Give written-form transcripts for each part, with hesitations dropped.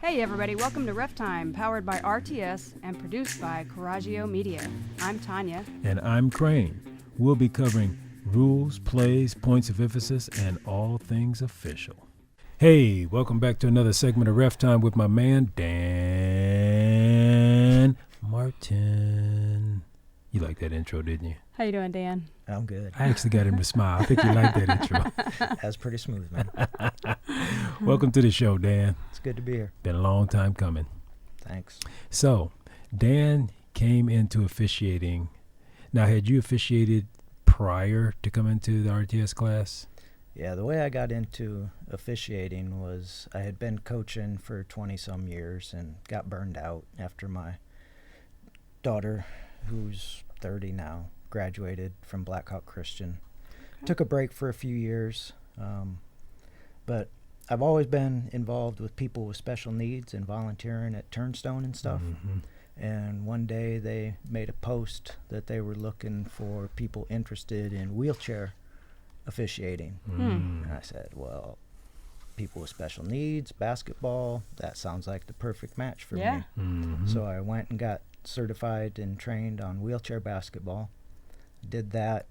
Hey everybody, welcome to RefTime, powered by RTS and produced by Coraggio Media. I'm Tanya. And I'm Crane. We'll be covering rules, plays, points of emphasis, and all things official. Hey, welcome back to another segment of RefTime with my man, Dan Martin. You like that intro, didn't you? How you doing, Dan? I'm good. I actually got him to smile. I think you like that intro. That's pretty smooth, man. Welcome to the show, Dan. It's good to be here. Been a long time coming. Thanks. So, Dan came into officiating. Now, had you officiated prior to coming to the RTS class? Yeah, the way I got into officiating was I had been coaching for 20-some years and got burned out after my daughter, who's 30 now, graduated from Blackhawk Christian. Okay. Took a break for a few years, but I've always been involved with people with special needs and volunteering at Turnstone and stuff. Mm-hmm. And one day they made a post that they were looking for people interested in wheelchair officiating. Mm. And I said, well, people with special needs, basketball, that sounds like the perfect match for Yeah. me. Mm-hmm. So I went and got certified and trained on wheelchair basketball. Did that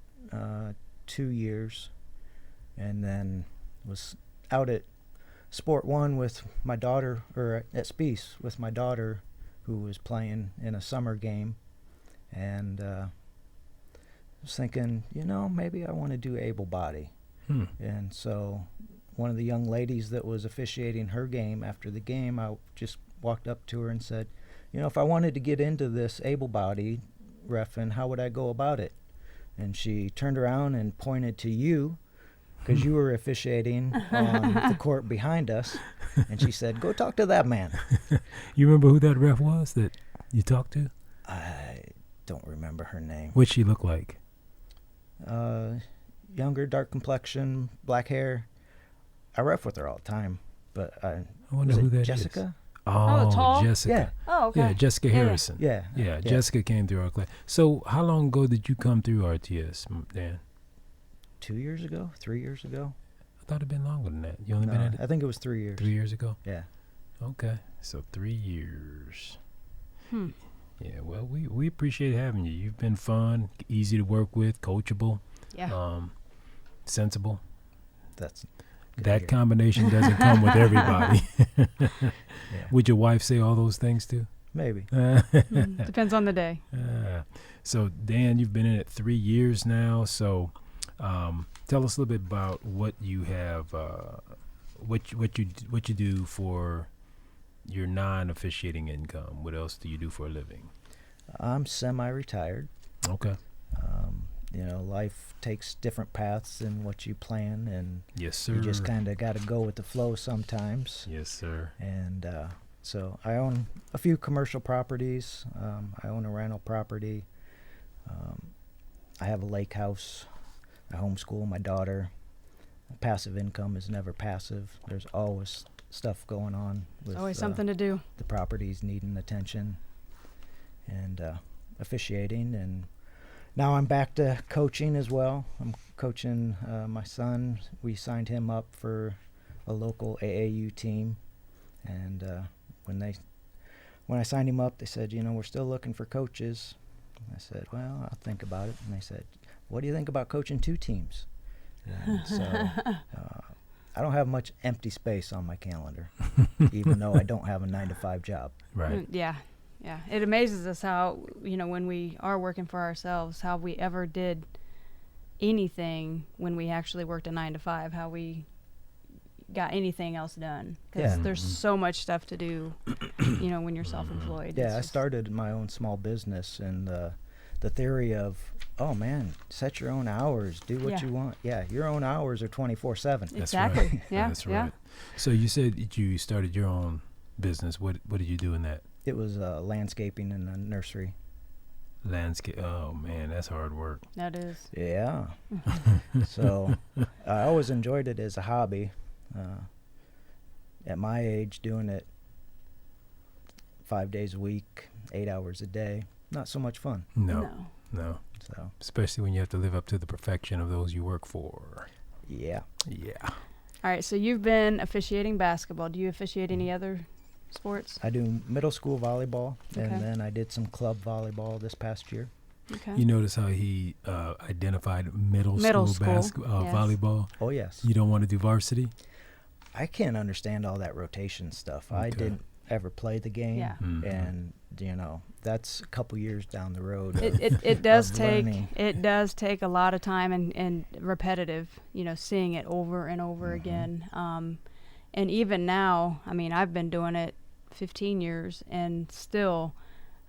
2 years, and then was out at Sport One with my daughter, or at Spiece with my daughter, who was playing in a summer game, and was thinking, maybe I want to do able-bodied. And so one of the young ladies that was officiating her game, after the game, I just walked up to her and said, if I wanted to get into this able-bodied reffing, how would I go about it? And she turned around and pointed to you, because you were officiating on the court behind us, and she said, go talk to that man. You remember who that ref was that you talked to? I don't remember her name. What'd she look like? Younger, dark complexion, black hair. I ref with her all the time, but I wonder was who it that is. Jessica? Oh, tall? Jessica. Oh, okay. Yeah, Jessica Harrison. Yeah. Yeah, Jessica came through our class. So how long ago did you come through RTS, Dan? 2 years ago? 3 years ago? I thought it'd been longer than that. You only been No, at it I think it was 3 years. 3 years ago? Yeah. Okay, so 3 years. Hmm. Yeah, well, we appreciate having you. You've been fun, easy to work with, coachable, Yeah. sensible. That's good to That hear. combination doesn't come with everybody. Yeah. Would your wife say all those things too? Maybe. Depends on the day. So Dan, you've been in it 3 years now. So tell us a little bit about what you have, what you do for your non-officiating income. What else do you do for a living? I'm semi-retired. Okay. Life takes different paths than what you plan, and Yes, sir. you just kind of got to go with the flow sometimes. Yes, sir. And so I own a few commercial properties. I own a rental property. I have a lake house. I homeschool my daughter. Passive income is never passive. There's always stuff going on with There's always something to do. the properties needing attention and officiating. And now I'm back to coaching as well. I'm coaching my son. We signed him up for a local AAU team, and when I signed him up, they said, we're still looking for coaches. I said, well, I'll think about it. And they said, what do you think about coaching 2 teams? And so I don't have much empty space on my calendar, even though I don't have a 9-to-5 job. Right. Yeah. It amazes us how, when we are working for ourselves, how we ever did anything when we actually worked a 9-to-5, how we got anything else done. Because Yeah. there's so much stuff to do, when you're self-employed. Yeah, It's I just- started my own small business, and the theory of, oh man, set your own hours, do what Yeah. you want. Yeah, your own hours are 24/7. That's Exactly. right. Yeah. That's Yeah. right. So you said that you started your own business. What did you do in that? It was landscaping in a nursery. Landscape. Oh man, that's hard work. That is. Yeah. So I always enjoyed it as a hobby. At my age, doing it 5 days a week, 8 hours a day, not so much fun. No. So Especially when you have to live up to the perfection of those you work for. yeah. Yeah. All right, so you've been officiating basketball. Do you officiate any other sports? I do middle school volleyball, Okay. and then I did some club volleyball this past year. Okay. You notice how he identified middle Middle school school, yes. volleyball? Oh, yes. You don't want to do varsity? I can't understand all that rotation stuff. I Okay. didn't ever play the game. Yeah. Mhm. And, that's a couple years down the road. It does of take learning. a lot of time and repetitive, seeing it over and over Mhm. again. And even now, I mean, I've been doing it 15 years, and still,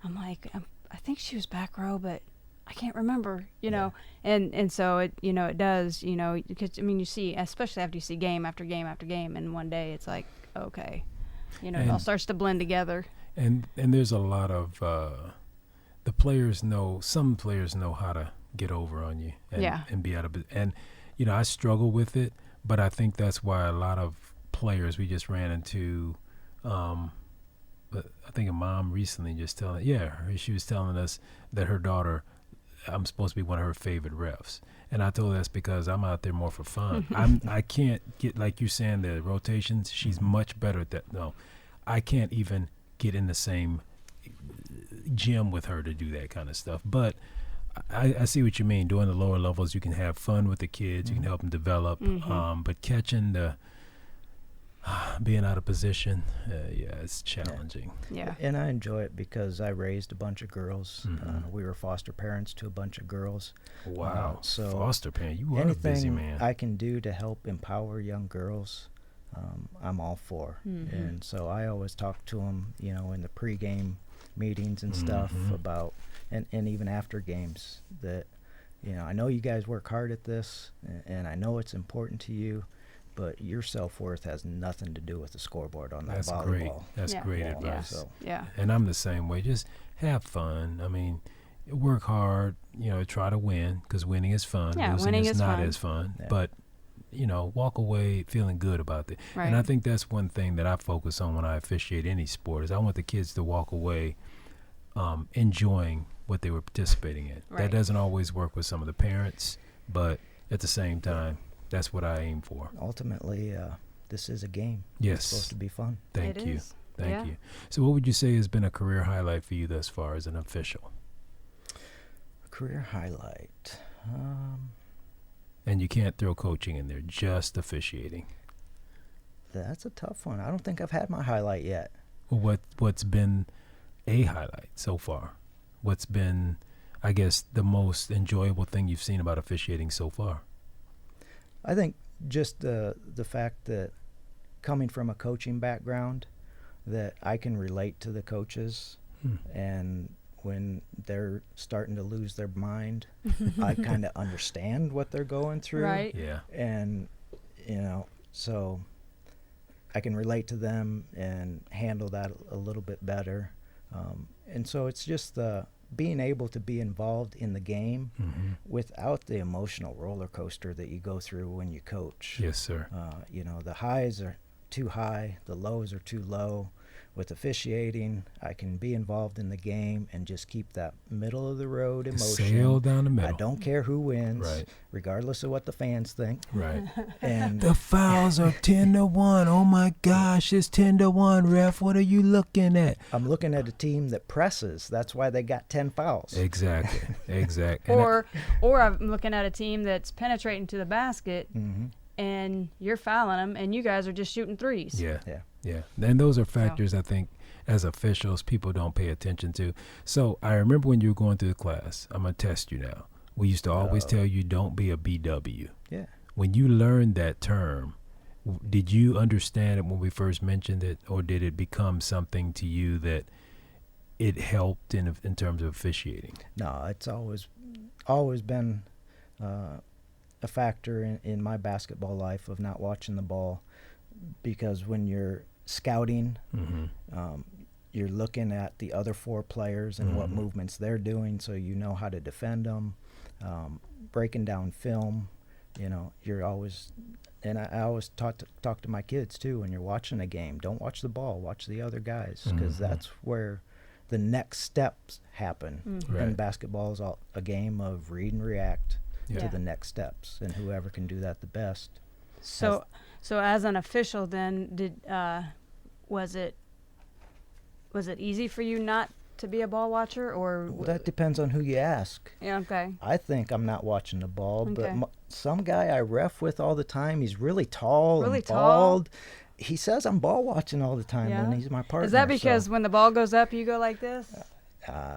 I'm like, I think she was back row, but I can't remember, Yeah. And so it does, because I mean, you see, especially after you see game after game after game, and one day it's like, okay, it all And- starts to blend together. And there's a lot of the players know. Some players know how to get over on you and, Yeah. and be out of it. And I struggle with it, but I think that's why a lot of players we just ran into. I think a mom recently just she was telling us that her daughter, I'm supposed to be one of her favorite refs. And I told her that's because I'm out there more for fun. I can't get, like you're saying, the rotations. She's much better at that. No, I can't even get in the same gym with her to do that kind of stuff. But I see what you mean. Doing the lower levels, you can have fun with the kids. You can help them develop. Mhm. But catching being out of position, it's challenging. Yeah. And I enjoy it because I raised a bunch of girls. Mhm. We were foster parents to a bunch of girls. Wow. So foster parent, you are a busy anything man. I can do to help empower young girls, I'm all for. Mhm. And so I always talk to them, in the pregame meetings and stuff Mhm. about, and even after games, that, I know you guys work hard at this, and I know it's important to you, but your self-worth has nothing to do with the scoreboard on that That's volleyball. great. That's Yeah. great Yeah. advice. So Yeah. And I'm the same way. Just have fun. I mean, work hard. Try to win, because winning is fun. Yeah, Losing winning is is not fun. as fun. Yeah. But walk away feeling good about it. Right. And I think that's one thing that I focus on when I officiate any sport is I want the kids to walk away enjoying what they were participating in. Right. That doesn't always work with some of the parents, but at the same time, that's what I aim for. ultimately, this is a game. Yes. It's supposed to be fun. Thank It you. is. Thank Yeah. you. So what would you say has been a career highlight for you thus far as an official? Career highlight. And you can't throw coaching in there, just officiating. That's a tough one. I don't think I've had my highlight yet. Well, what's been a highlight so far? What's been, I guess, the most enjoyable thing you've seen about officiating so far? I think just the fact that coming from a coaching background, that I can relate to the coaches, and when they're starting to lose their mind, I kind of understand what they're going through. Right. Yeah. And, so I can relate to them and handle that a little bit better. And so it's just being able to be involved in the game Mm-hmm. without the emotional roller coaster that you go through when you coach. Yes, sir. The highs are too high, the lows are too low. With officiating, I can be involved in the game and just keep that middle of the road emotion. Sail down the middle. I don't care who wins, Right. regardless of what the fans think. Right. And The fouls are 10-1. Oh my gosh, it's 10-1, ref. What are you looking at? I'm looking at a team that presses. That's why they got 10 fouls. Exactly. Exactly. Or I'm looking at a team that's penetrating to the basket, Mm-hmm. and you're fouling them, and you guys are just shooting threes. Yeah. Yeah. Yeah. And those are factors I think as officials people don't pay attention to. So I remember when you were going through the class, I'm going to test you now. We used to always tell you don't be a BW. Yeah. When you learned that term, did you understand it when we first mentioned it, or did it become something to you that it helped in terms of officiating? No, it's always been a factor in my basketball life of not watching the ball, because when you're scouting, Mm-hmm. you're looking at the other four players and what Mhm. movements they're doing, so you know how to defend them. Breaking down film, you're always, and I always talk to my kids too. When you're watching a game, don't watch the ball, watch the other guys, because Mhm. that's where the next steps happen. Mhm. Right. And basketball is a game of read and react Yeah. to the next steps, and whoever can do that the best. So as an official, then was it Was it easy for you not to be a ball watcher, or Well, that depends on who you ask. yeah, okay. I think I'm not watching the ball, but Okay. some guy I ref with all the time, he's really tall Really and tall? bald. He says I'm ball watching all the time, Yeah? and he's my partner. Is that because so, when the ball goes up, you go like this?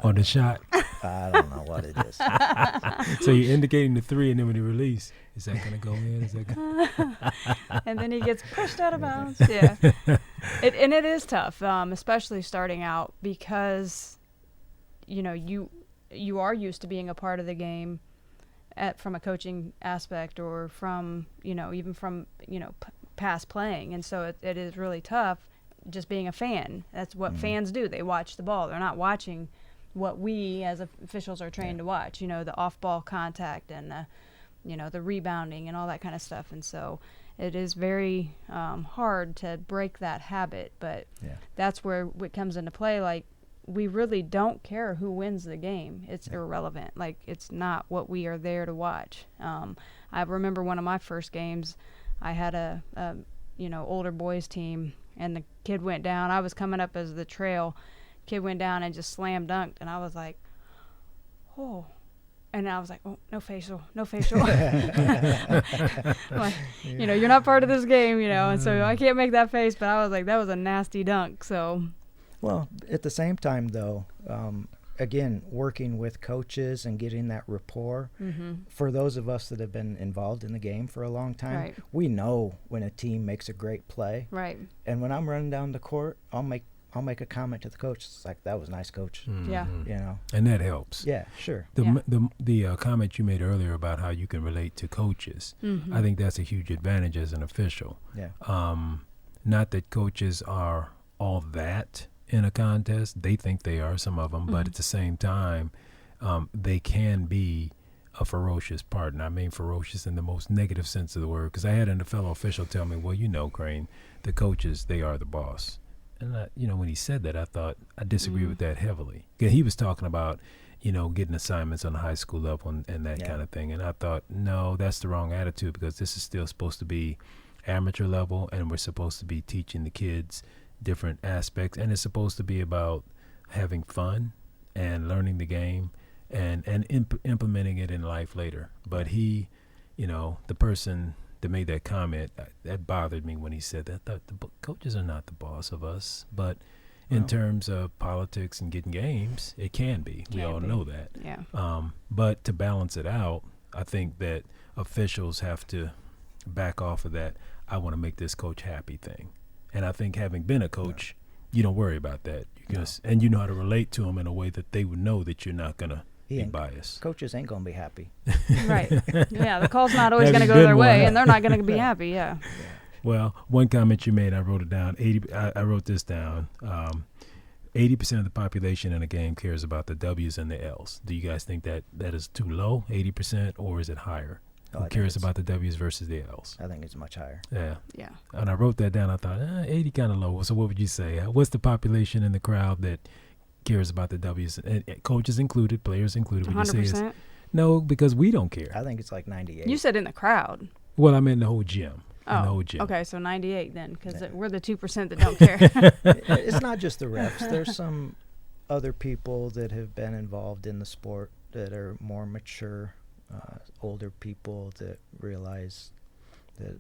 On the shot. I don't know what it is. So you're indicating the 3, and then when you release, is that going to go in? Is that gonna... And then he gets pushed out of bounds. Yeah. And it is tough, especially starting out, because, you know, you are used to being a part of the game from a coaching aspect, or from, you know, even from, you know, past playing. And so it is really tough just being a fan. That's what fans do. They watch the ball. They're not watching what we as officials are trained to watch, you know, the off-ball contact and the, you know, the rebounding and all that kind of stuff. And so it is very hard to break that habit, but that's where it comes into play. Like, we really don't care who wins the game. It's irrelevant. Like, it's not what we are there to watch. I remember one of my first games, I had a you know, older boys team, and the kid went down. I was coming up as the trail. Kid went down and just slam dunked, and I was like, oh. And I was like, oh, no facial. Like, you know, you're not part of this game, you know, and so I can't make that face, but I was like, that was a nasty dunk. So, Well, at the same time, though, again, working with coaches and getting that rapport, for those of us that have been involved in the game for a long time, Right. we know when a team makes a great play. right. And when I'm running down the court, I'll make a comment to the coach. It's like, that was nice, coach. Yeah. You know. And that helps. Yeah, sure. The comment you made earlier about how you can relate to coaches, I think that's a huge advantage as an official. Yeah. Not that coaches are all that in a contest. They think they are, some of them, but at the same time, they can be a ferocious partner. I mean ferocious in the most negative sense of the word, because I had a fellow official tell me, well, you know, Crane, the coaches, they are the boss. And, you know, when he said that, I thought I disagree with that heavily. 'Cause he was talking about, you know, getting assignments on the high school level and that kind of thing. And I thought, no, that's the wrong attitude, because this is still supposed to be amateur level, and we're supposed to be teaching the kids different aspects. And it's supposed to be about having fun and learning the game and implementing it in life later. But he, you know, the person that made that comment, that bothered me when he said that. I thought the coaches are not the boss of us, but in terms of politics and getting games, it can be. We all know that. Yeah. But to balance it out, I think that officials have to back off of that, I want to make this coach happy thing. And I think having been a coach, you don't worry about that. And you know how to relate to them in a way that they would know that you're not going to be biased. Coaches ain't going to be happy. Right. Yeah, the call's not always Having going to go their been way, one. and they're not going to be happy. Yeah. Well, one comment you made, I wrote it down. I wrote this down. 80% of the population in a game cares about the W's and the L's. Do you guys think that is too low, 80%, or is it higher? Who cares about the W's versus the L's? I think it's much higher. Yeah. Yeah. And I wrote that down. I thought, 80 kind of low. So what would you say? What's the population in the crowd that cares about the W's? And coaches included, players included. Would you say 100%. no, because we don't care. I think it's like 98. You said in the crowd. Well, I meant the whole gym. Oh, the whole gym. okay, so 98 then, because we're the 2% that don't care. It's not just the refs. There's some other people that have been involved in the sport that are more mature, older people that realize that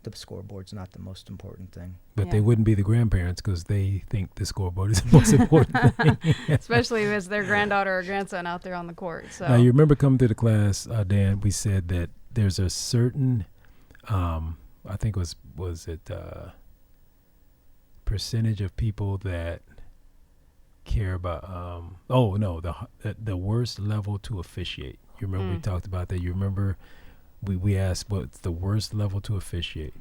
the scoreboard's not the most important thing. But they wouldn't be the grandparents because they think the scoreboard is the most important thing. Especially if it's their granddaughter or grandson out there on the court. So Now, you remember coming to the class, Dan, we said that there's a certain, I think was it percentage of people that care about, the worst level to officiate. You remember we talked about that? You remember we asked what's the worst level to officiate?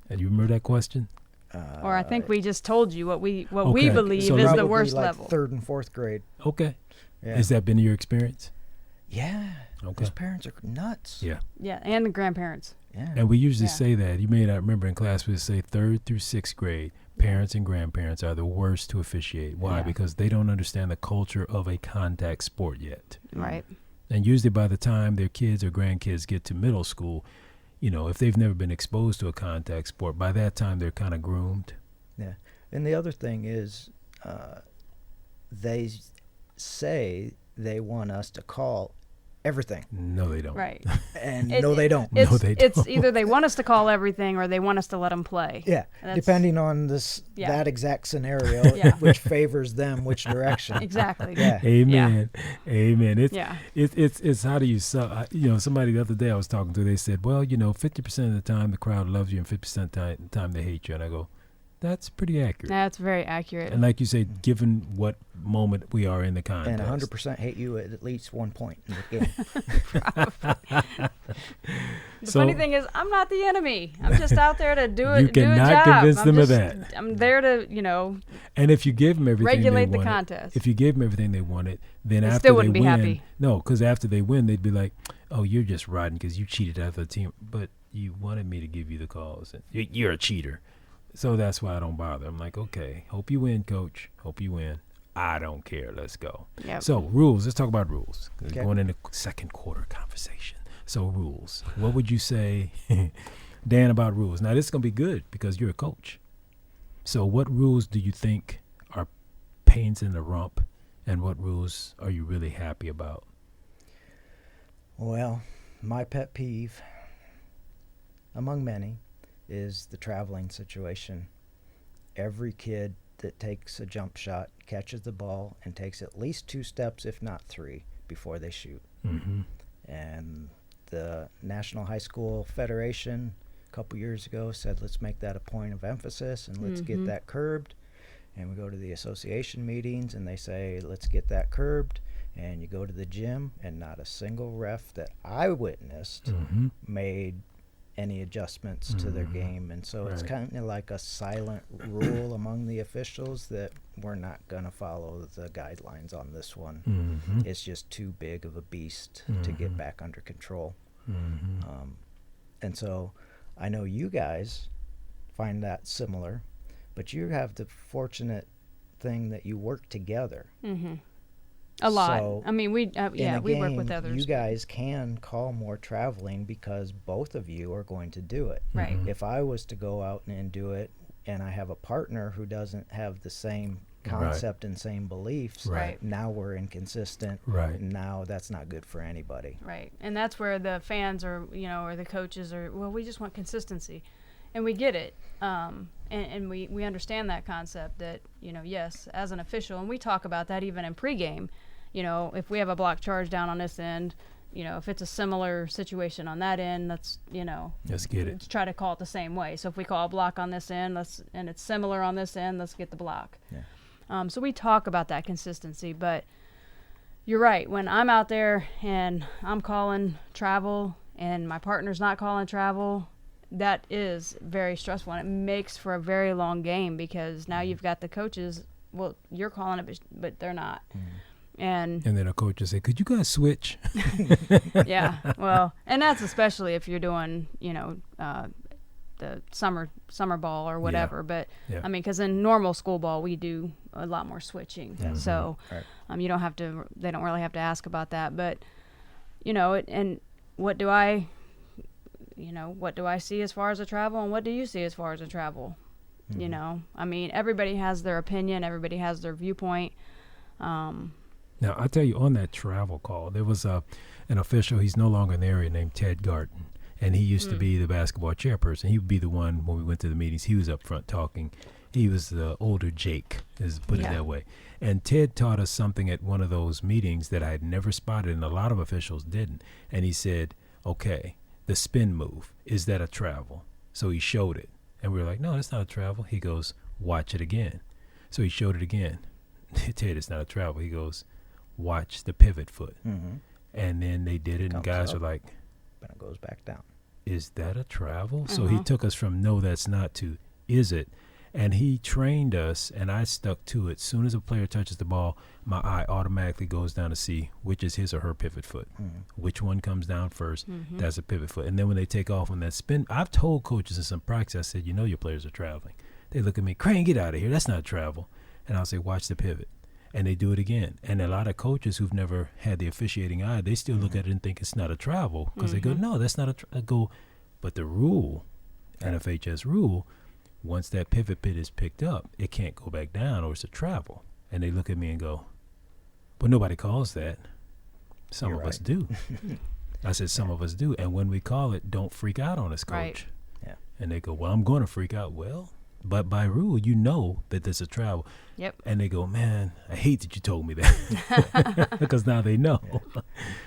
And you remember that question? or I think we just told you what we Okay. believe So is the Probably worst like level. 3rd and 4th grade. Okay. Yeah. Has that been your experience? Yeah. Okay. Those parents are nuts. Yeah. Yeah, and the grandparents. Yeah. And we usually Yeah. say that. You may not remember in class, we would say 3rd through 6th grade, parents and grandparents are the worst to officiate. Why? Yeah. Because they don't understand the culture of a contact sport yet. Right. And usually by the time their kids or grandkids get to middle school, you know, if they've never been exposed to a contact sport, by that time they're kind of groomed. Yeah. And the other thing is, they say they want us to call everything. No, they don't. Right. And no, they don't. It's, No, they don't. It's either they want us to call everything or they want us to let them play. Yeah, That's- depending on this Yeah. that exact scenario, Yeah. which favors them, which direction. Exactly. Yeah. Amen. Amen. Yeah. It's how do you somebody the other day I was talking to, they said, well, 50% of the time the crowd loves you and 50% of the time they hate you. And I go, that's pretty accurate. That's very accurate. And like you say, given what moment we are in the contest. And 100% hate you at least 1 point in the game. The funny thing is, I'm not the enemy. I'm just out there to do You it. Do a cannot job. convince I'm them of just- that. I'm there to, And if you give them everything regulate they the wanted, contest. if you gave them everything they wanted, then They after still they wouldn't be win, happy. no, because after they win, they'd be like, "Oh, you're just riding because you cheated out of the team, but you wanted me to give you the calls. And you're a cheater." So that's why I don't bother. I'm like, okay, hope you win, coach. Hope you win. I don't care. Let's go. Yep. So rules. Let's talk about rules. Okay. Going into second quarter conversation. So rules. What would you say, Dan, about rules? Now this is gonna be good because you're a coach. So what rules do you think are pains in the rump, and what rules are you really happy about? Well, my pet peeve, among many, is the traveling situation. Every kid that takes a jump shot catches the ball and takes at least 2 steps, if not 3, before they shoot. Mm-hmm. And the National High School Federation a couple years ago said, let's make that a point of emphasis and let's get that curbed. And we go to the association meetings and they say, let's get that curbed. And you go to the gym and not a single ref that I witnessed Mm-hmm. made any adjustments to their game. And so it's Right. kind of like a silent rule among the officials that we're not going to follow the guidelines on this one. Mm-hmm. It's just too big of a beast to get back under control. Mm-hmm. And so I know you guys find that similar, but you have the fortunate thing that you work together. Mm-hmm. A lot. So, I mean, we In a we work with game, others. You guys can call more traveling because both of you are going to do it. Right. Mhm. If I was to go out and do it and I have a partner who doesn't have the same concept and same beliefs, Right. now we're inconsistent. Right. Now that's not good for anybody. Right. And that's where the fans or the coaches are, well, we just want consistency. And we get it. And we understand that concept that, yes, as an official, and we talk about that even in pregame, if we have a block charge down on this end, if it's a similar situation on that end, let's get it. let's try to call it the same way. So if we call a block on this end, and it's similar on this end, let's get the block. Yeah. So we talk about that consistency, but you're right. When I'm out there and I'm calling travel and my partner's not calling travel, that is very stressful, and it makes for a very long game because now you've got the coaches, well, you're calling it, but they're not. And then a coach will say, could you guys switch? yeah, well, and that's especially if you're doing, the summer ball or whatever. But Yeah. I mean, because in normal school ball, we do a lot more switching. Yeah. So Right. you don't have to, they don't really have to ask about that. But, and what do I see as far as the travel, and what do you see as far as the travel? I mean, everybody has their opinion, everybody has their viewpoint. Now, I'll tell you, on that travel call, there was an official, he's no longer in the area, named Ted Garton. And he used to be the basketball chairperson. He would be the one, when we went to the meetings, he was up front talking. He was the older Jake, put it that way. And Ted taught us something at one of those meetings that I had never spotted, and a lot of officials didn't. And he said, okay, the spin move, is that a travel? So he showed it. And we were like, no, that's not a travel. He goes, watch it again. So he showed it again. Ted, it's not a travel. He goes, watch the pivot foot. Mm-hmm. And then they did it, and Comes guys up. are like, But it goes back down. is that a travel? So he took us from no, that's not, to is it? And he trained us, and I stuck to it. As soon as a player touches the ball, my eye automatically goes down to see which is his or her pivot foot. Which one comes down first, that's a pivot foot. And then when they take off on that spin, I've told coaches in some practice, I said, your players are traveling. They look at me, Crane, get out of here. That's not travel. And I'll say, watch the pivot. And they do it again. And a lot of coaches who've never had the officiating eye, they still look at it and think it's not a travel because they go, no, that's not a travel. I go, but the rule, NFHS rule, once that pivot bit is picked up, it can't go back down or it's a travel. And they look at me and go, but nobody calls that. Some You're of us right. do. I said, some of us do. And when we call it, don't freak out on us, coach. Right. Yeah. And they go, well, I'm going to freak out. Well, but by rule, you know that there's a travel. Yep. And they go, man, I hate that you told me that. Because now they know.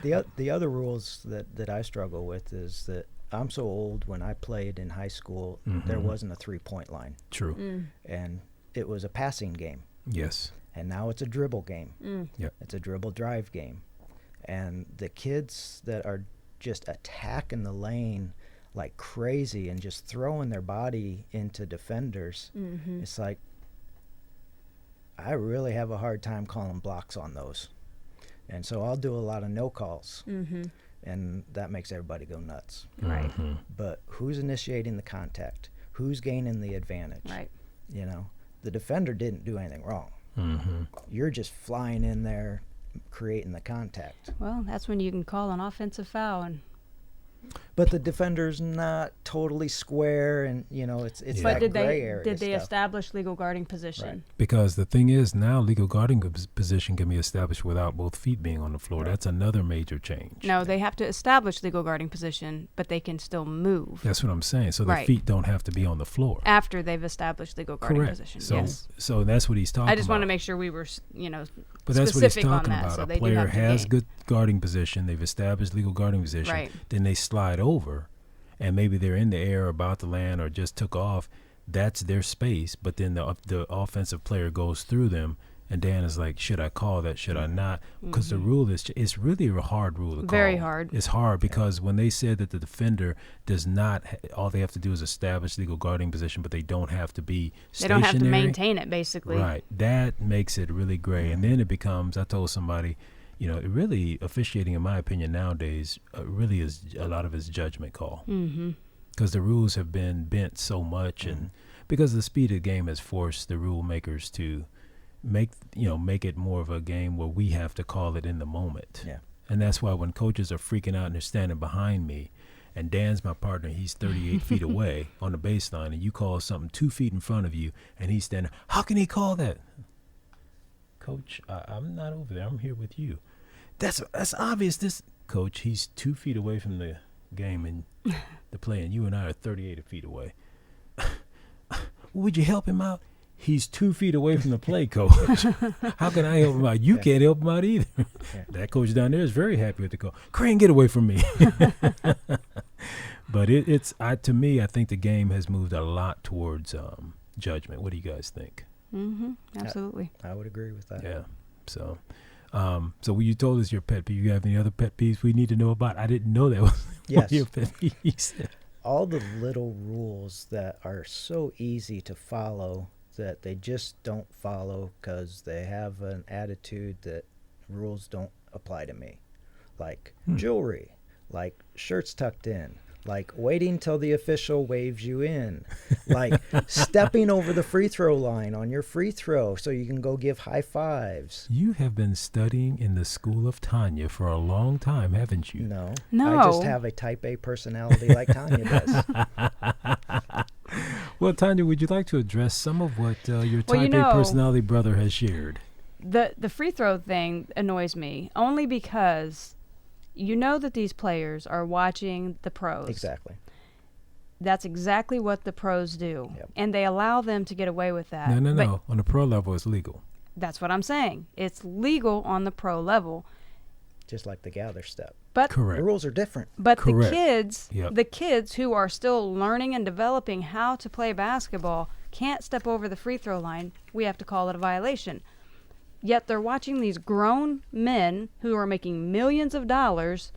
Yeah. The other rules that I struggle with is that I'm so old. When I played in high school, there Mhm. wasn't a 3-point line. True. Mm. And it was a passing game. Yes. And now it's a dribble game. Mm. Yep. It's a dribble drive game. And the kids that are just attacking the lane like crazy and just throwing their body into defenders, Mm-hmm. it's like, I really have a hard time calling blocks on those. And so I'll do a lot of no calls, Mm-hmm. and that makes everybody go nuts. Right. Mhm. But who's initiating the contact? Who's gaining the advantage? Right. You know, the defender didn't do anything wrong. Mhm. You're just flying in there, creating the contact. Well, that's when you can call an offensive foul, and But the defender's not totally square, and you know it's Yeah. that but did gray they area stuff. establish legal guarding position? Right. Because the thing is, now legal guarding position can be established without both feet being on the floor. Right. That's another major change. No, they have to establish legal guarding position, but they can still move That's what I'm saying. So the Right. feet don't have to be on the floor. after they've established legal guarding Correct. position. So, Yes. so that's what he's talking about. I just want to make sure we were, But that's what he's specific on talking that, about. so A they do player have to has gain. good guarding position. They've established legal guarding position. Right. Then they slide over, and maybe they're in the air, about to land, or just took off. That's their space. But then the offensive player goes through them, and Dan is like, should I call that? Should I not? Because the rule is, it's really a hard rule to call. Very hard. It's hard because when they said that the defender does not, all they have to do is establish legal guarding position, but they don't have to be They stationary. don't have to maintain it, basically. Right. That makes it really gray. And then it becomes, I told somebody, it really, officiating, in my opinion, nowadays, really is a lot of it's judgment call. Mm-hmm. Because the rules have been bent so much, and because the speed of the game has forced the rule makers to make it more of a game where we have to call it in the moment. Yeah. And that's why when coaches are freaking out and they're standing behind me, and Dan's my partner, he's 38 feet away on the baseline, and you call something 2 feet in front of you, and he's standing, how can he call that? Coach, I'm not over there. I'm here with you. That's obvious. This coach, he's 2 feet away from the game and the play, and you and I are 38 feet away. Would you help him out? He's 2 feet away from the play, coach. How can I help him out? You can't help him out either. Yeah. That coach down there is very happy with the call. Crane, get away from me. But to me, I think the game has moved a lot towards judgment. What do you guys think? Mm-hmm. Absolutely. I would agree with that. Yeah. So when you told us your pet peeve, you have any other pet peeves we need to know about? I didn't know that was one Yes. of your pet peeves. All the little rules that are so easy to follow that they just don't follow because they have an attitude that rules don't apply to me. Like jewelry, like shirts tucked in, like waiting till the official waves you in, like stepping over the free throw line on your free throw so you can go give high fives. You have been studying in the school of Tanya for a long time, haven't you? No. No. I just have a type A personality like Tanya does. Well, Tanya, would you like to address some of what your Well, type A personality brother has shared? The free throw thing annoys me only because you know that these players are watching the pros. Exactly. That's exactly what the pros do. Yep. And they allow them to get away with that. No. But On the pro level, it's legal. that's what I'm saying. It's legal on the pro level. Just like the gather step. But Correct. The rules are different. But Correct. the kids who are still learning and developing how to play basketball can't step over the free throw line. We have to call it a violation. Yet they're watching these grown men who are making millions of dollars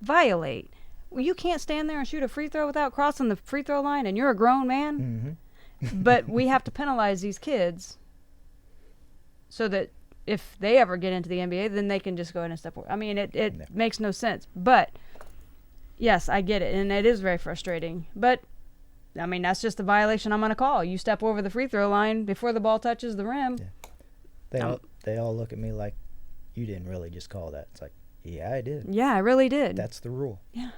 violate. Well, you can't stand there and shoot a free throw without crossing the free throw line, and you're a grown man. But we have to penalize these kids so that if they ever get into the NBA, then they can just go ahead and step forward. I mean, it makes no sense. But, yes, I get it, and it is very frustrating. But, I mean, that's just a violation I'm going to call. You step over the free throw line before the ball touches the rim. Yeah. They all look at me like, you didn't really just call that. It's like, yeah, I did. Yeah, I really did. That's the rule. Yeah.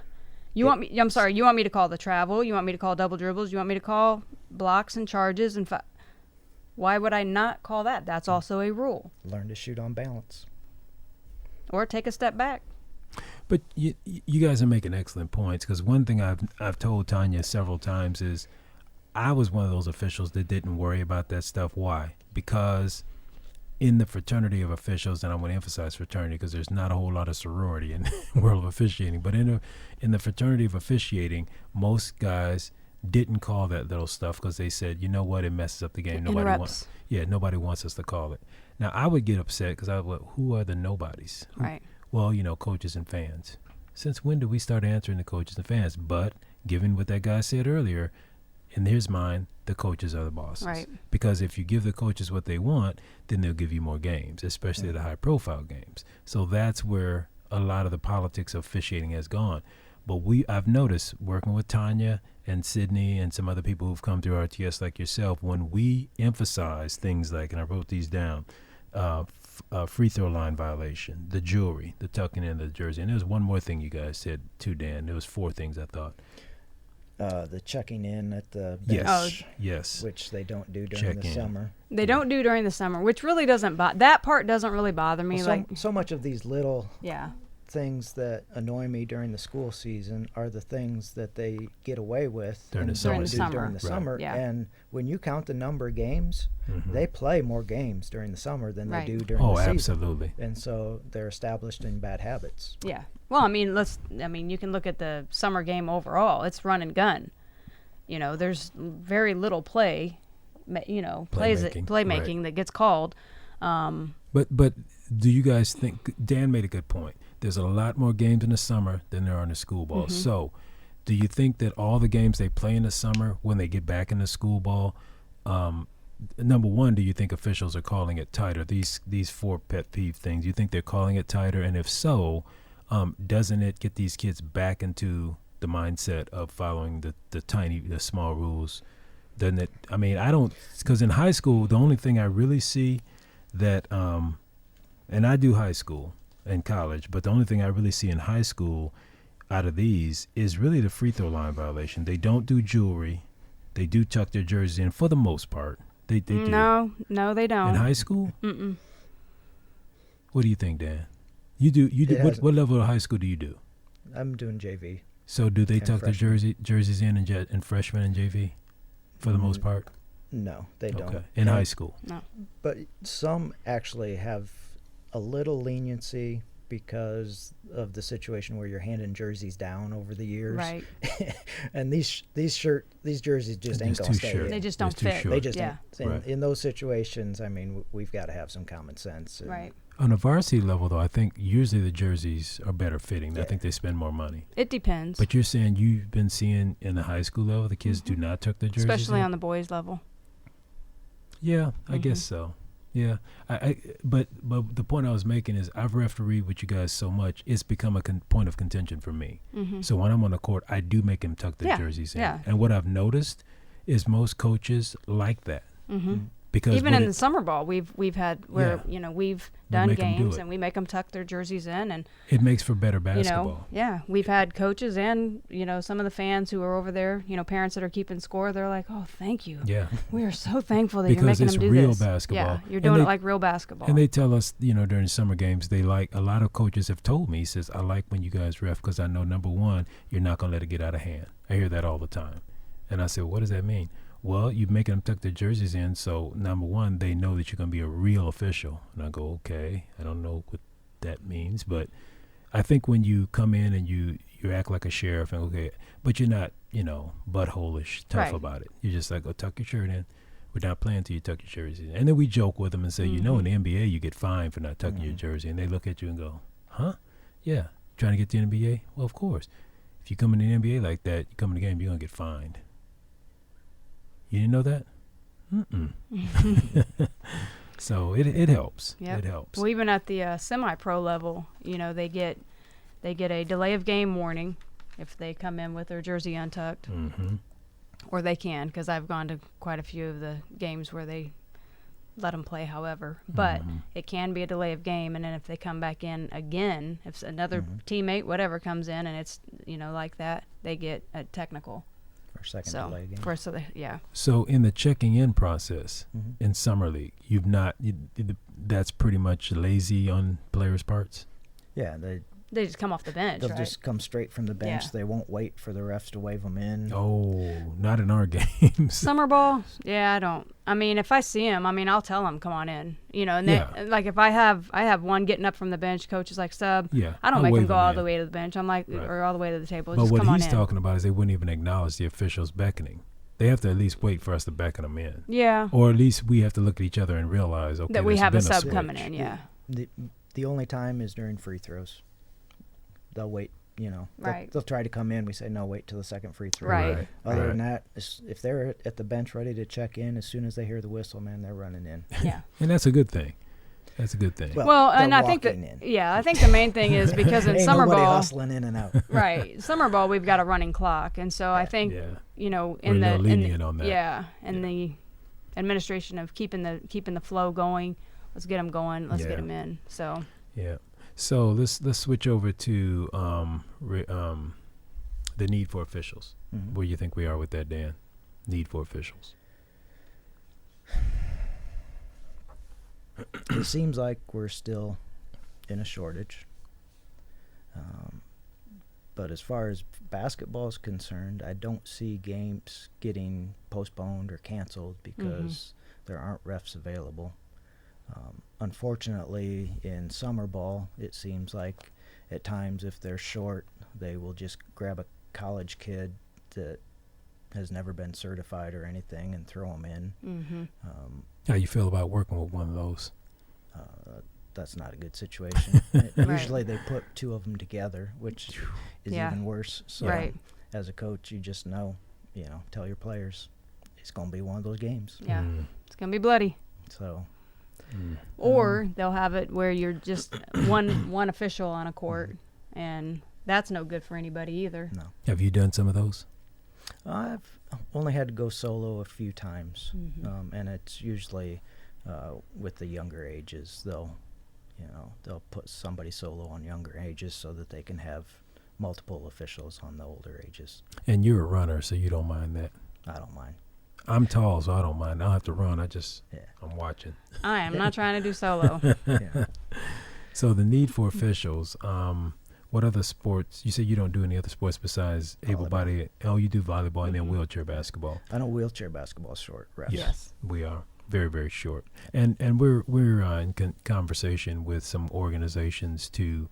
You want me? I'm sorry. You want me to call the travel? You want me to call double dribbles? You want me to call blocks and charges? And why would I not call that? That's also a rule. Learn to shoot on balance. Or take a step back. But you guys are making excellent points, because one thing I've told Tanya several times is I was one of those officials that didn't worry about that stuff. Why? Because in the fraternity of officials, and I want to emphasize fraternity because there's not a whole lot of sorority in the world of officiating, but in the fraternity of officiating, most guys didn't call that little stuff because they said, you know what, it messes up the game. Nobody wants us to call it. Now, I would get upset because I would, who are the nobodies? Right. Well, coaches and fans. Since when do we start answering the coaches and fans? But given what that guy said earlier, in his mind, the coaches are the bosses. Right. Because if you give the coaches what they want, then they'll give you more games, especially the high-profile games. So that's where a lot of the politics of officiating has gone. But I've noticed, working with Tanya and Sydney and some other people who've come through RTS like yourself, when we emphasize things like, and I wrote these down, free throw line violation, the jewelry, the tucking in the jersey. And there was one more thing you guys said too, Dan. There was 4 things I thought. The checking in at the bench, yes, which they don't do during the summer. They don't do during the summer, which really doesn't that part doesn't really bother me. Well, so much of these little things that annoy me during the school season are the things that they get away with during the summer. During the summer. Yeah. And when you count the number of games, they play more games during the summer than they do during the season. Oh, absolutely. And so they're established in bad habits. Yeah. Well, I mean, you can look at the summer game overall. It's run and gun. There's very little playmaking that gets called. But do you guys think, Dan made a good point, there's a lot more games in the summer than there are in the school ball. So do you think that all the games they play in the summer, when they get back in the school ball, number one, do you think officials are calling it tighter? These 4 pet peeve things, you think they're calling it tighter? And if so, doesn't it get these kids back into the mindset of following the small rules? Doesn't it? I mean, I don't, because in high school, the only thing I really see that, and I do high school and college, but the only thing I really see in high school out of these is really the free throw line violation. They don't do jewelry. They do tuck their jerseys in for the most part. They do. No, they don't. In high school? Mm-mm. What do you think, Dan? You do. What level of high school do you do? I'm doing JV. So do they tuck their jerseys in freshman and JV for the most part? No, they don't. Okay. In high school? No. But some actually have a little leniency because of the situation where you're handing jerseys down over the years. Right. And these jerseys just ain't going to stay in. They just don't fit. They just in those situations, I mean, we've got to have some common sense. Right. On a varsity level, though, I think usually the jerseys are better fitting. I think they spend more money. It depends. But you're saying you've been seeing in the high school level, the kids do not tuck their jerseys especially in? on the boys level. Yeah, I guess so. Yeah, but the point I was making is I've refereed with you guys so much, it's become a point of contention for me. So when I'm on the court, I do make them tuck their jerseys in. Yeah. And what I've noticed is most coaches like that. Because even in the summer ball, we've had where we've done games and we make them tuck their jerseys in, and it makes for better basketball. We've had coaches and some of the fans who are over there, parents that are keeping score. They're like, "Oh, thank you. Yeah, we are so thankful that you're making them do this." Because it's real basketball. Yeah, you're doing it like real basketball. And they tell us, during summer games, they like, a lot of coaches have told me, he says, "I like when you guys ref because I know, number one, you're not gonna let it get out of hand." I hear that all the time, and I said, "What does that mean?" Well, you're making them tuck their jerseys in, so number one, they know that you're going to be a real official. And I go, okay, I don't know what that means, but I think when you come in and you act like a sheriff, and okay, but you're not, butthole-ish tough about it. You're just like, tuck your shirt in. We're not playing till you tuck your jersey in. And then we joke with them and say, in the NBA, you get fined for not tucking your jersey. And they look at you and go, huh? Yeah, trying to get to the NBA? Well, of course. If you come in the NBA like that, you come in the game, you're going to get fined. You didn't know that? So it helps. Yep. It helps. Well, even at the semi-pro level, they get a delay of game warning if they come in with their jersey untucked, or they can, because I've gone to quite a few of the games where they let them play however. But it can be a delay of game, and then if they come back in again, if another teammate, whatever, comes in and it's, like that, they get a technical. For a second delay game. Yeah. So in the checking in process in Summer League, that's pretty much lazy on players' parts? Yeah, they just come off the bench, they'll right? just come straight from the bench. Yeah. They won't wait for the refs to wave them in. Oh, not in our games. Summer ball, yeah, I don't. I mean, if I see him, I'll tell them, come on in. And they, like if I have one getting up from the bench, coach is like, sub. Yeah, I don't I'll make him wave go him all in. the way to the bench. I'm like, Right. or all the way to the table. But Just what come on he's in. talking about is they wouldn't even acknowledge the officials beckoning. They have to at least wait for us to beckon them in. Yeah. Or at least we have to look at each other and realize, okay, That we there's have a been sub switch. coming in, yeah. The only time is during free throws. They'll wait, Right. They'll try to come in. We say, no, wait till the second free throw. Right. Other than that, if they're at the bench ready to check in, as soon as they hear the whistle, man, they're running in. Yeah. And that's a good thing. That's a good thing. Well, they're and I think that, walking in. yeah, I think the main thing is because in Ain't summer nobody ball, hustling in and out. right, summer ball, we've got a running clock. And so I think, Yeah. in We're a the, little lenient on that. yeah, and the administration of keeping the flow going, let's get them going, let's Yeah. get them in. So, Yeah. So let's switch over to the need for officials. Mhm. Where you think we are with that, Dan? Need for officials. It seems like we're still in a shortage. But as far as basketball is concerned, I don't see games getting postponed or canceled because there aren't refs available. Unfortunately, in summer ball, it seems like at times if they're short, they will just grab a college kid that has never been certified or anything and throw them in. How you feel about working with one of those? That's not a good situation. Right. Usually they put two of them together, which is Yeah. even worse. So Right. as a coach, you just know, tell your players it's going to be one of those games. yeah, Mm. it's going to be bloody. So Or they'll have it where you're just one official on a court, and that's no good for anybody either. no. Have you done some of those? I've only had to go solo a few times, Mm-hmm. and it's usually with the younger ages. They'll put somebody solo on younger ages so that they can have multiple officials on the older ages. And you're a runner, so you don't mind that. I don't mind. I'm tall, so I don't mind. I don't have to run. Yeah. I'm watching. I am not trying to do solo. Yeah. So the need for officials. What other sports? You say you don't do any other sports besides Volleyball. able-bodied. Oh, you do volleyball and then Mhm. wheelchair basketball. I know wheelchair basketball is short. Refs. Yes. We are very, very short, and we're in conversation with some organizations to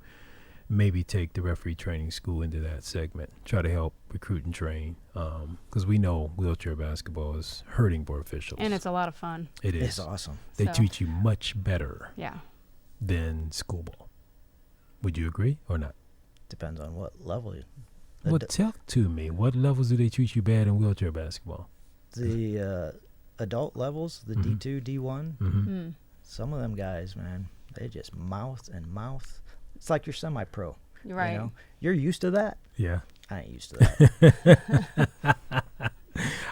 maybe take the referee training school into that segment, try to help recruit and train, because we know wheelchair basketball is hurting for officials. And it's a lot of fun. It is. It's awesome. They So- treat you much better Yeah. than school ball. Would you agree or not? Depends on what level. Well, tell to me, what levels do they treat you bad in wheelchair basketball? The adult levels, the Mhm. D2, D1, Mm-hmm. Mm. some of them guys, man, they just mouth and mouth. It's like you're semi-pro. You're right. You know? You're used to that. Yeah. I ain't used to that.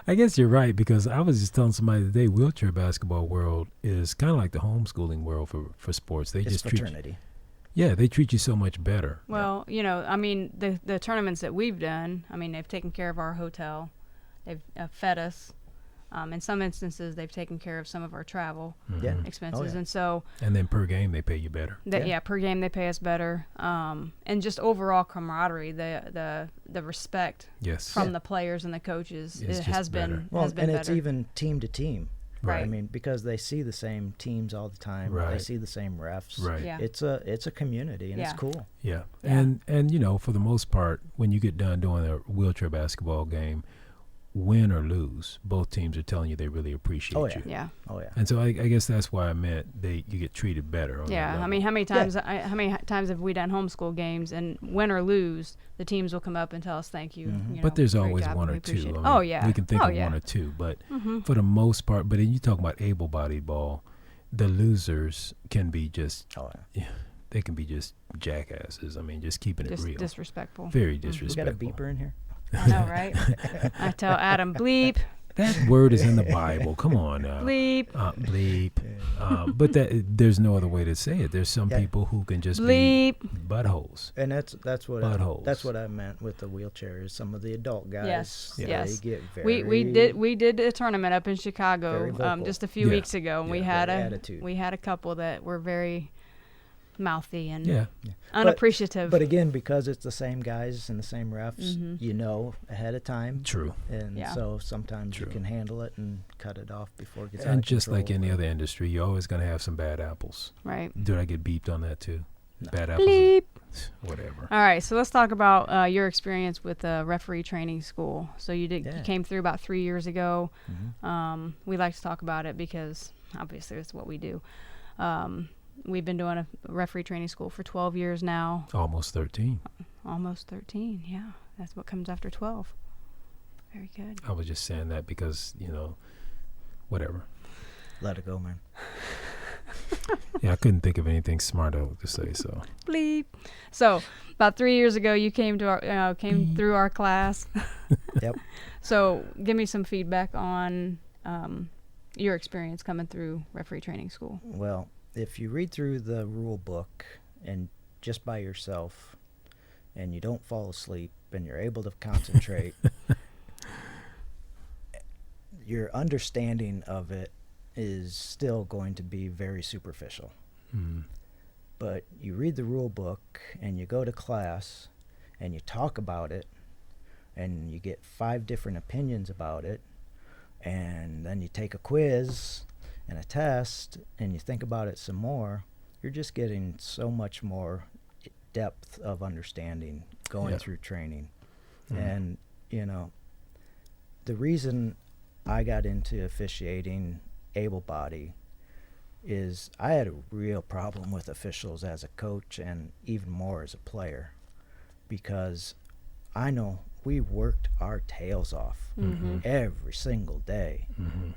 I guess you're right, because I was just telling somebody today, wheelchair basketball world is kind of like the homeschooling world for sports. They It's just treat fraternity. they treat you so much better. Well, the tournaments that we've done, they've taken care of our hotel. They've fed us. In some instances, they've taken care of some of our travel Yeah. Mhm. expenses. yeah. And so, And then per game they pay you better. Yeah. per game, they pay us better. And just overall camaraderie, the respect Yes. from the players and the coaches It's it just has better. been Well, has been and better. it's even team to team. Right. I mean, because they see the same teams all the time. They Right. see the same refs. Right. Yeah. It's a community, and Yeah. it's cool. Yeah. Yeah. And for the most part, when you get done doing a wheelchair basketball game, win or lose, both teams are telling you they really appreciate Oh, yeah. you. Yeah. Oh, yeah. And so I guess that's why I meant you get treated better. On that Yeah, level. how many times have we done homeschool games, and win or lose, the teams will come up and tell us thank you. Mhm. you know, But there's great always job, one we or two. appreciate it. I mean, Oh yeah, we can think oh, of yeah. one or two, but Mm-hmm. for the most part, but then you talk about able-bodied ball, the losers can be just Oh, yeah. they can be just jackasses. I mean, just keeping it Just real. disrespectful. Very Mhm. We got disrespectful. a beeper in here. I know, right? I tell Adam, bleep That word is in the Bible. Come on now. Bleep. Bleep. But there's no other way to say it. There's some people who can just Bleep. be buttholes. And that's what Buttholes. that's what I meant with the wheelchairs. Some of the adult guys, Yes, they yes. get very We did a tournament up in Chicago Very vocal. just a few weeks ago, and Yeah. we had Very attitude. we had a couple that were very mouthy and Yeah. unappreciative. But again, because it's the same guys and the same refs, Mhm. you know ahead of time, True. and Yeah. so sometimes True. you can handle it and cut it off before it gets out And of just like control. any other industry, you're always going to have some bad apples. Right. Did I get beeped on that too? No. Bad apples? Bleep. Whatever. All right, so let's talk about your experience with referee training school. So you Yeah. came through about 3 years ago. Mhm. We like to talk about it because obviously it's what we do. We've been doing a referee training school for 12 years now. Almost 13. Almost 13, yeah. That's what comes after 12. Very good. I was just saying that because, whatever. Let it go, man. Yeah, I couldn't think of anything smarter to say, so. Bleep. So about 3 years ago, you came to our through our class. Yep. So give me some feedback on your experience coming through referee training school. Well, if you read through the rule book and just by yourself and you don't fall asleep and you're able to concentrate, your understanding of it is still going to be very superficial. Mm. But you read the rule book and you go to class and you talk about it and you get 5 different opinions about it, and then you take a quiz and a test and you think about it some more, you're just getting so much more depth of understanding going through training. And the reason I got into officiating able-bodied is I had a real problem with officials as a coach and even more as a player, because I know we worked our tails off every single day. Mm-hmm.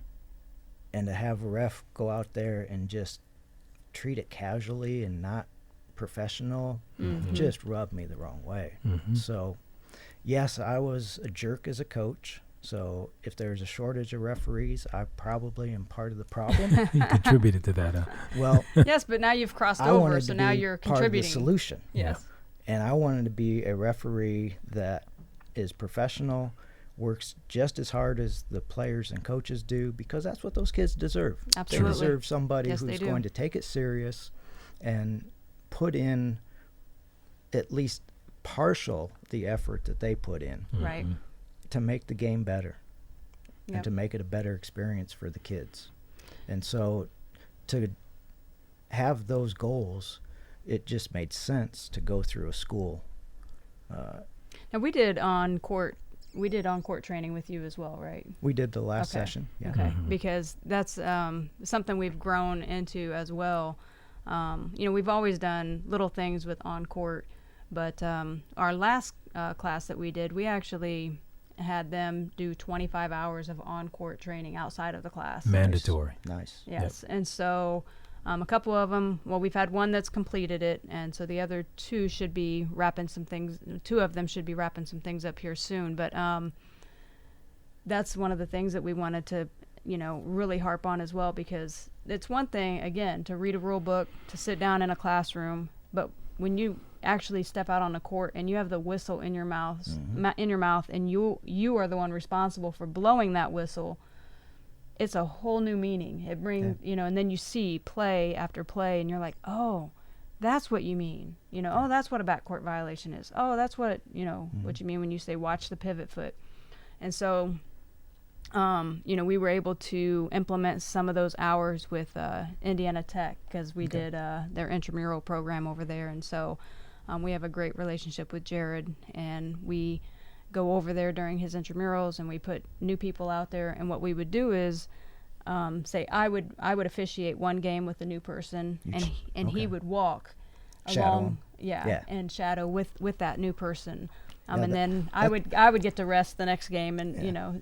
And to have a ref go out there and just treat it casually and not professional just rubbed me the wrong way. Mm-hmm. So, yes, I was a jerk as a coach. So if there's a shortage of referees, I probably am part of the problem. You contributed to that, huh? Well, Yes, but now you've crossed I over, wanted so to now be you're part of the contributing. solution. Yes. And I wanted to be a referee that is professional, works just as hard as the players and coaches do, because that's what those kids deserve. Absolutely. They deserve somebody Yes, they who's do. going to take it serious and put in at least partial the effort that they put in Right. Mhm. to make the game better Yep. and to make it a better experience for the kids. And so to have those goals, it just made sense to go through a school. Now we did on-court training with you as well, right? We did the last Okay. session. Yeah. Okay, Mhm. because that's something we've grown into as well. We've always done little things with on-court, but our last class that we did, we actually had them do 25 hours of on-court training outside of the class. Mandatory. Nice. Yes, and so a couple of them, well, we've had one that's completed it, and so the other 2 should be wrapping some things, 2 of them should be wrapping some things up here soon, but that's one of the things that we wanted to, really harp on as well, because it's one thing, again, to read a rule book, to sit down in a classroom, but when you actually step out on the court and you have the whistle in your mouth, and you are the one responsible for blowing that whistle, it's a whole new meaning. It brings, and then you see play after play, and you're like, oh, that's what you mean. Oh, that's what a backcourt violation is. Oh, that's what, what you mean when you say watch the pivot foot. And so, we were able to implement some of those hours with Indiana Tech, because we did their intramural program over there. And so we have a great relationship with Jared, and we go over there during his intramurals, and we put new people out there. And what we would do is say I would officiate one game with a new person, and he would walk along, and shadow with that new person. And then I would get to rest the next game, and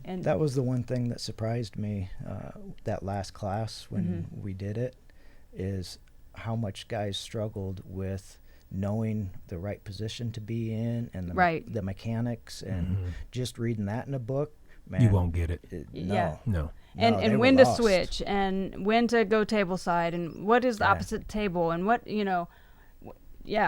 and that was the one thing that surprised me that last class when we did it, is how much guys struggled with knowing the right position to be in and the mechanics, and just reading that in a book man, you won't get it. Yeah. No. And No, they when were to lost. switch and when to go table side and what is the Yeah. opposite table and what,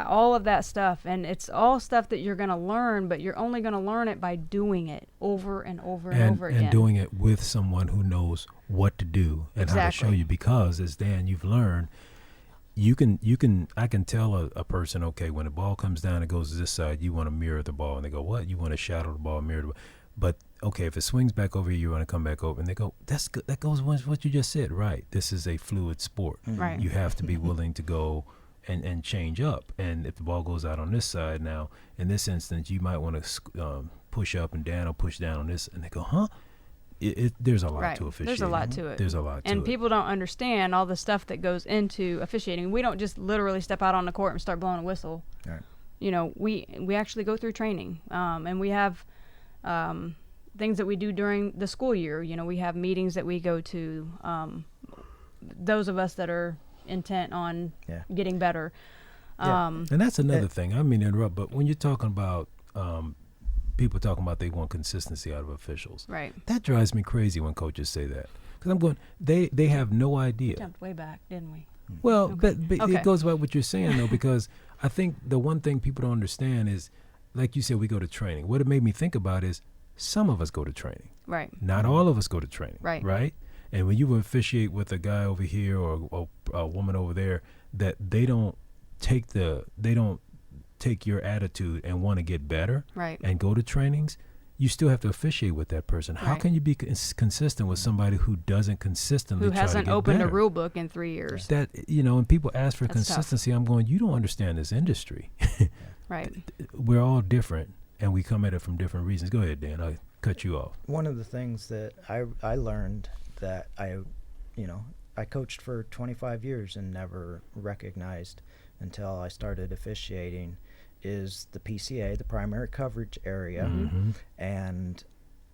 all of that stuff. And it's all stuff that you're going to learn, but you're only going to learn it by doing it over and over and over again. And doing it with someone who knows what to do and how to show Exactly. you, because as Dan, you've learned, I can tell a person, okay, when the ball comes down, it goes to this side, you want to mirror the ball. And they go, what? You want to shadow the ball, mirror the ball. But okay, if it swings back over here, you want to come back over. And they go, that's good. That goes with what you just said. Right. This is a fluid sport. Right. You have to be willing to go and change up. And if the ball goes out on this side now, in this instance, you might want to push up and Dan will push down on this. And they go, huh? There's a lot Right. to officiating. There's a lot to it. There's a lot to it. And people don't understand all the stuff that goes into officiating. We don't just literally step out on the court and start blowing a whistle. Right. We actually go through training, and we have things that we do during the school year. We have meetings that we go to. Those of us that are intent on getting better. Yeah. And that's another thing. I mean to interrupt, but when you're talking about people talking about they want consistency out of officials, Right. that drives me crazy when coaches say that. Because I'm going, they have no idea. Jumped way back, didn't we? Well, Okay. but Okay. it goes by what you're saying, though, because I think the one thing people don't understand is, like you said, we go to training. What it made me think about is some of us go to training. Right. Not all of us go to training. Right. Right? And when you officiate with a guy over here or a woman over there, that they don't take your attitude and want to get better Right. and go to trainings, you still have to officiate with that person. How Right. can you be consistent with somebody who doesn't consistently Who try to hasn't get opened better? a rule book in 3 years? That, and people ask for That's tough. consistency. I'm going, you don't understand this industry. Right. We're all different, and we come at it from different reasons. Go ahead, Dan. I'll cut you off. One of the things that I learned that I coached for 25 years and never recognized until I started officiating is the PCA, the primary coverage area, Mm-hmm. and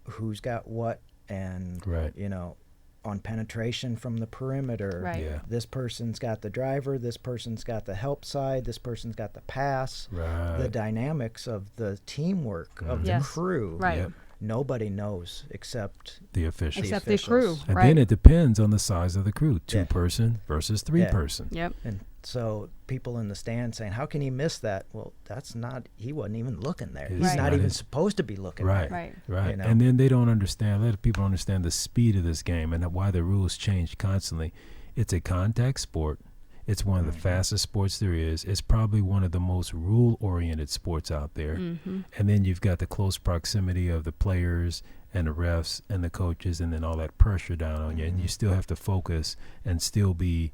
who's got what, and Right. on penetration from the perimeter. Right. Yeah. This person's got the driver, this person's got the help side, this person's got the pass. Right. The dynamics of the teamwork of the Yes. crew. Right. Yep. Nobody knows except The officials. Except the crew. officials. And Right. then it depends on the size of the crew. Yeah. 2-person versus 3-person. Yep. And so people in the stand saying, how can he miss that? Well, he wasn't even looking there. It's He's Right. not not even his- supposed to be looking Right. there. Right. Right. You know? And then they don't understand, a lot of people don't understand the speed of this game and why the rules change constantly. It's a contact sport. It's one of the fastest sports there is. It's probably one of the most rule-oriented sports out there. Mm-hmm. And then you've got the close proximity of the players and the refs and the coaches, and then all that pressure down on you. And you still have to focus and still be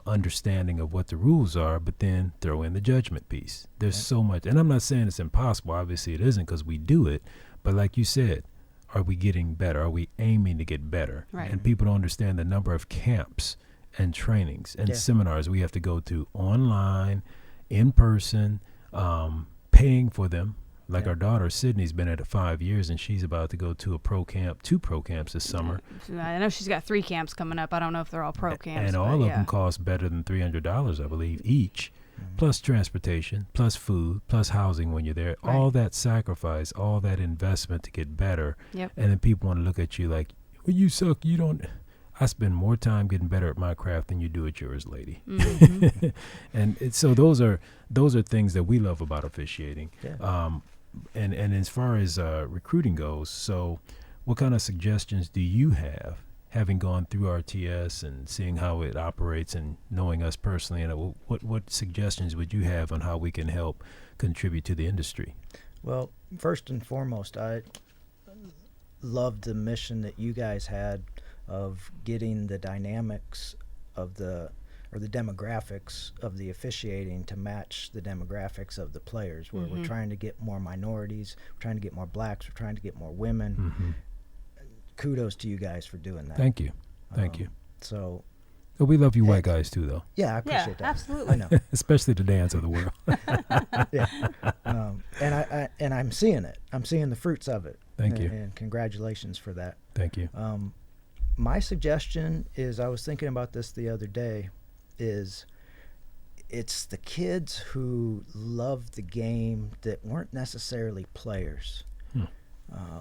understanding of what the rules are, but then throw in the judgment piece. There's so much. And I'm not saying it's impossible. Obviously it isn't, because we do it. But like you said, are we getting better? Are we aiming to get better? Right. And people don't understand the number of camps and trainings and seminars we have to go to online, in person, paying for them. Like our daughter, Sydney's been at it 5 years, and she's about to go to a pro camp, 2 pro camps this summer. I know she's got 3 camps coming up. I don't know if they're all pro camps. And all of them cost better than $300, I believe, each, plus transportation, plus food, plus housing when you're there. Right. All that sacrifice, all that investment to get better. Yep. And then people want to look at you like, well, you suck. You don't. I spend more time getting better at my craft than you do at yours, lady. Mm-hmm. And so those are things that we love about officiating. Yeah. And as far as recruiting goes, so what kind of suggestions do you have, having gone through RTS and seeing how it operates and knowing us personally? And what suggestions would you have on how we can help contribute to the industry? Well, first and foremost, I loved the mission that you guys had of getting the dynamics of the demographics of the officiating to match the demographics of the players, where we're trying to get more minorities, we're trying to get more blacks, we're trying to get more women. Mm-hmm. Kudos to you guys for doing that. Thank you. Thank you. So, But we love you white guys too, though, yeah, I appreciate that. absolutely. I know. especially the dance of the world. Yeah. And I'm seeing it. I'm seeing the fruits of it. Thank you. And congratulations for that. Thank you. My suggestion is, I was thinking about this the other day, it's the kids who love the game that weren't necessarily players.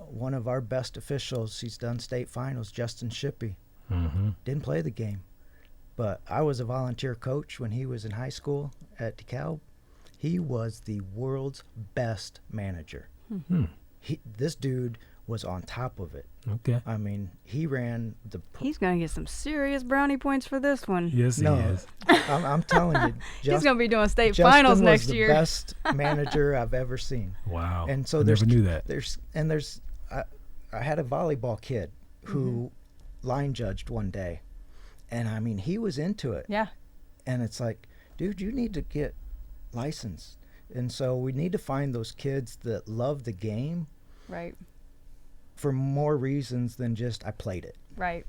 One of our best officials, he's done state finals, Justin Shippey, didn't play the game. But I was a volunteer coach when he was in high school at DeKalb. He was the world's best manager. This dude was on top of it. Okay. I mean, he ran the... He's going to get some serious brownie points for this one. Yes, he is. I'm telling you. He's going to be doing state Justin finals was next the year. best manager I've ever seen. Wow. And so I never knew that. I had a volleyball kid who line judged one day. And, I mean, he was into it. Yeah. And it's like, dude, you need to get licensed. And so we need to find those kids that love the game. Right. For more reasons than just I played it. Right.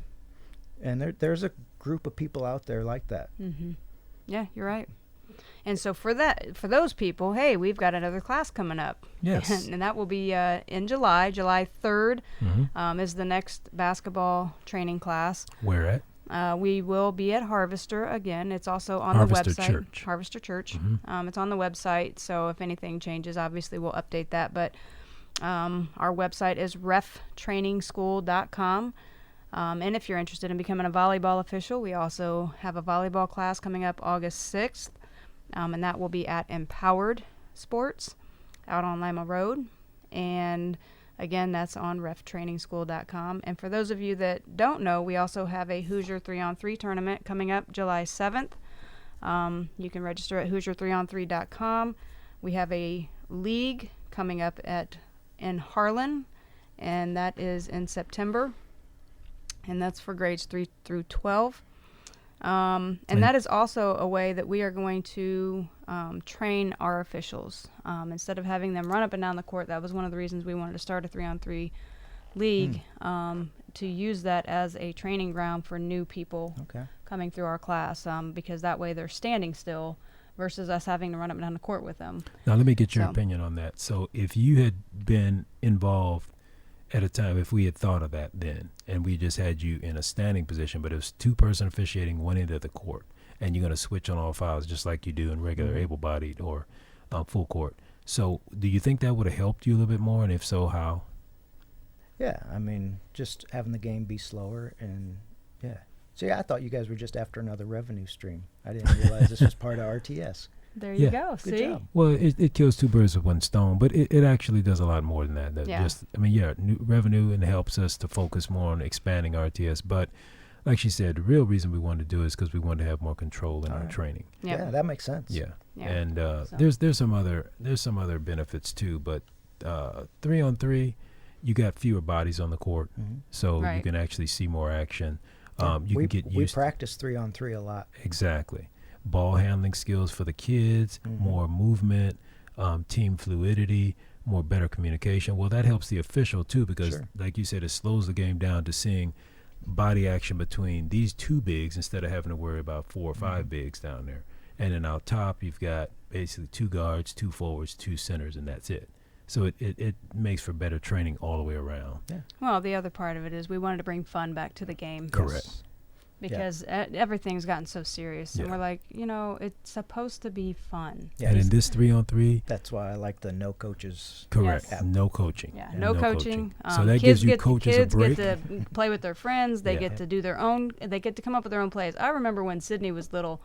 And there's a group of people out there like that. Yeah, you're right. And so for those people, hey, we've got another class coming up. Yes. And that will be in July 3rd is the next basketball training class. Where at? We will be at Harvester again. It's also on Harvester the website. Church. Harvester Church. It's on the website, so if anything changes, obviously we'll update that. But our website is reftrainingschool.com. And if you're interested in becoming a volleyball official, we also have a volleyball class coming up August 6th. And that will be at Empowered Sports out on Lima Road. And again, that's on reftrainingschool.com. And for those of you that don't know, we also have a Hoosier 3-on-3 tournament coming up July 7th. You can register at Hoosier3on3.com. We have a league coming up in Harlan, and that is in September. And that's for grades 3 through 12. And that is also a way that we are going to train our officials. Instead of having them run up and down the court, that was one of the reasons we wanted to start a 3-on-3 league, to use that as a training ground for new people coming through our class, because that way they're standing still versus us having to run up and down the court with them. Now, let me get your opinion on that. So if you had been involved at a time, if we had thought of that then, and we just had you in a standing position, but it was two-person officiating one end of the court, and you're going to switch on all files just like you do in regular able-bodied or full court. So do you think that would have helped you a little bit more, and if so, how? Yeah, I mean, just having the game be slower and, See, I thought you guys were just after another revenue stream. I didn't realize this was part of RTS. There you go. Good See? job. Well, it kills two birds with one stone, but it actually does a lot more than that. New revenue, and it helps us to focus more on expanding RTS. But like she said, the real reason we wanted to do it is because we wanted to have more control in our training. Yep. Yeah, that makes sense. Yeah. Yeah. And there's some other benefits too, but 3-on-3, you got fewer bodies on the court, so you can actually see more action. You can get used. We practice 3-on-3 a lot. Exactly. Ball handling skills for the kids, more movement, team fluidity, more better communication. Well, that helps the official too, because like you said, it slows the game down to seeing body action between these two bigs instead of having to worry about 4 or 5 bigs down there. And then out top, you've got basically 2 guards, 2 forwards, 2 centers, and that's it. So it makes for better training all the way around. Yeah. Well, the other part of it is we wanted to bring fun back to the game. Correct. Yes. Because everything's gotten so serious. And we're like, it's supposed to be fun. Yeah, and in this 3-on-3, that's why I like the no coaches. correct, Yes. No coaching. Yeah, And no coaching. So that kids gives you get coaches a break. get to play with their friends. They Yeah. get to do their own. They get to come up with their own plays. I remember when Sydney was little,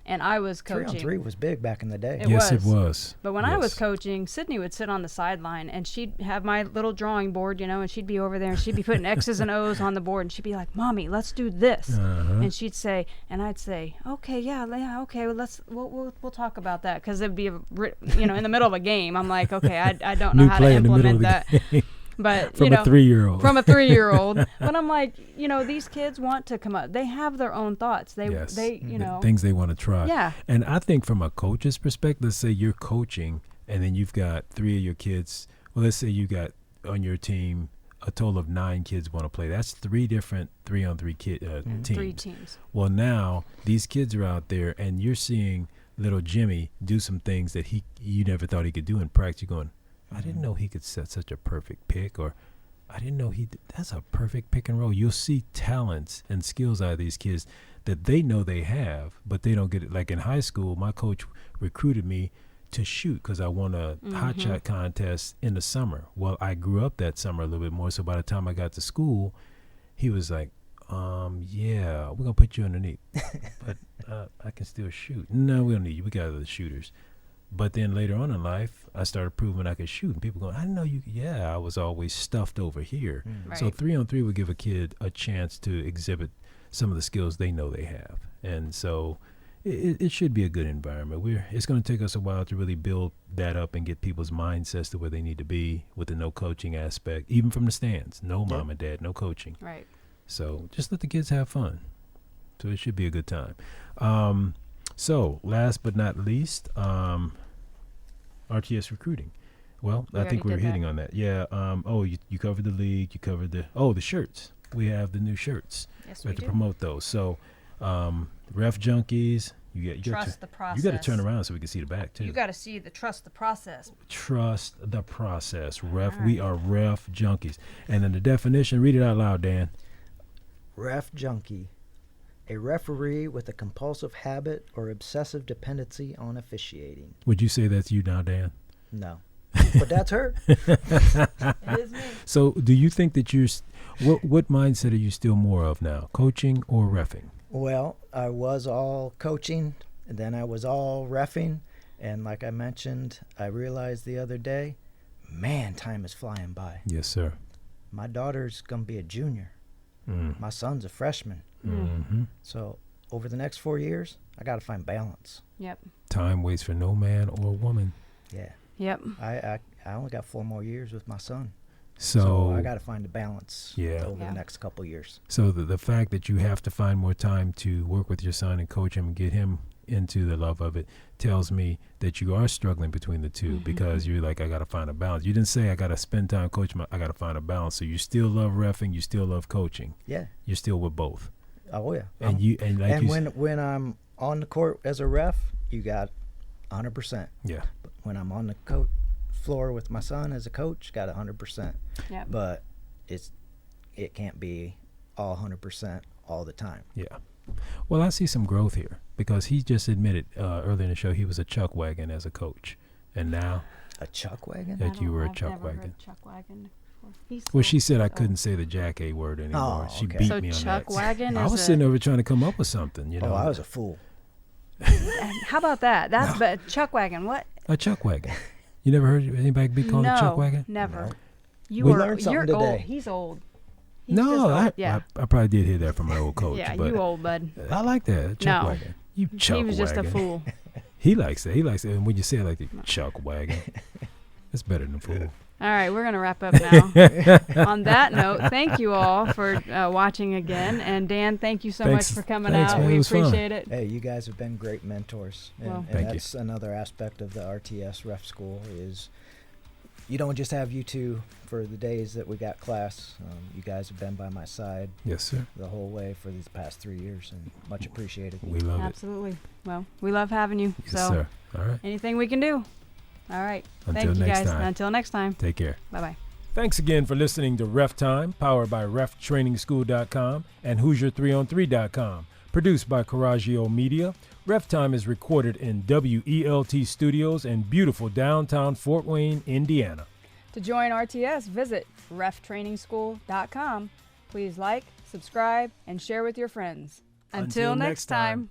and I was coaching. 3-on-3 was big back in the day. Yes, it was. But when I was Yes. coaching, Sydney would sit on the sideline, and she'd have my little drawing board, and she'd be over there, and she'd be putting X's and O's on the board, and she'd be like, "Mommy, let's do this," and she'd say, and I'd say, "Okay, yeah, okay, well, we'll talk about that," because it'd be in the middle of a game. I'm like, okay, I don't know New how play to in the middle implement of the that. game. But From a 3-year-old. From a 3-year-old. But I'm like, these kids want to come up. They have their own thoughts. They things they want to try. Yeah. And I think from a coach's perspective, let's say you're coaching and then you've got 3 of your kids. Well, let's say you got on your team a total of 9 kids want to play. That's 3 different 3-on-3 teams. 3 teams. Well, now these kids are out there and you're seeing little Jimmy do some things that you never thought he could do in practice. You're going, I didn't know he could set such a perfect pick, or I didn't know that's a perfect pick and roll. You'll see talents and skills out of these kids that they know they have, but they don't get it. Like in high school, my coach recruited me to shoot because I won a hot shot contest in the summer. Well, I grew up that summer a little bit more, so by the time I got to school, he was like, yeah, we're going to put you underneath, but I can still shoot. No, we don't need you. We got other shooters. But then later on in life, I started proving I could shoot, and people going, I didn't know you could. Yeah, I was always stuffed over here. Right. So 3-on-3 would give a kid a chance to exhibit some of the skills they know they have. And so it should be a good environment. It's going to take us a while to really build that up and get people's mindsets to where they need to be with the no coaching aspect, even from the stands. No mom and dad, no coaching. Right. So just let the kids have fun. So it should be a good time. So last but not least, RTS recruiting. Well, I think we were hitting on that. Yeah. You covered the league. You covered the shirts. We have the new shirts. Yes, we have we to do. promote those. So, Ref Junkies. You Trust the process. You got to turn around so we can see the back too. You got to see the trust the process. Trust the process. Ref. All right. We are Ref Junkies. And then the definition. Read it out loud, Dan. Ref junkie, a referee with a compulsive habit or obsessive dependency on officiating. Would you say that's you now, Dan? No, but that's her. It is me. So, do you think that what mindset are you still more of now, coaching or reffing? Well, I was all coaching, and then I was all reffing, and like I mentioned, I realized the other day, man, time is flying by. Yes, sir. My daughter's gonna be a junior. My son's a freshman. Mm-hmm. So over the next 4 years, I got to find balance. Yep. Time waits for no man or woman. Yeah. Yep. I only got 4 more years with my son. So I got to find a balance over the next couple years. So the fact that you have to find more time to work with your son and coach him and get him into the love of it tells me that you are struggling between the two because you're like, I got to find a balance. You didn't say I got to spend time coaching. I got to find a balance. So you still love reffing. You still love coaching. Yeah. You're still with both. Oh, yeah. And when I'm on the court as a ref, you got 100%. Yeah. But when I'm on the floor with my son as a coach, got 100%. Yep. But it can't be all 100% all the time. Yeah. Well, I see some growth here because he just admitted earlier in the show he was a chuck wagon as a coach, and now a chuck wagon. that you were a I've chuck never wagon. heard chuck wagon before. Well, she said I couldn't say the Jack A word anymore. Oh, She okay. beat So me on chuck that. wagon I is was a- sitting over trying to come up with something, you know. Oh, I was a fool. How about that? That's but chuck wagon. What? A chuck wagon. You never heard anybody be called no, a chuck wagon? never. No. You We are. learned something You're old. today. He's old. He's just No, old. Yeah. I probably did hear that from my old coach. Yeah. but You old bud. I like that, a chuck No. wagon. You chuck He was wagon. just a fool. He likes it. And when you say it like that, chuck wagon, it's better than fool. All right, we're gonna wrap up now. On that note, thank you all for watching again, and Dan, thank you so Thanks. much for coming Thanks, out. man. It We was fun. appreciate it. Hey, you guys have been great mentors. And, Well, and Thank you. that's another aspect of the RTS Ref School is you don't just have you two for the days that we got class. You guys have been by my side Yes, sir. the whole way for these past 3 years, and much appreciated. We love it. Absolutely. Well, we love having you. Yes, so sir. All right. anything we can do. All right. Until Thank you next guys. time. Until next time. Take care. Bye-bye. Thanks again for listening to RefTime, powered by RefTrainingschool.com and Hoosier3on3.com. Produced by Coraggio Media, RefTime is recorded in WELT Studios in beautiful downtown Fort Wayne, Indiana. To join RTS, visit reftrainingschool.com. Please like, subscribe, and share with your friends. Until next time.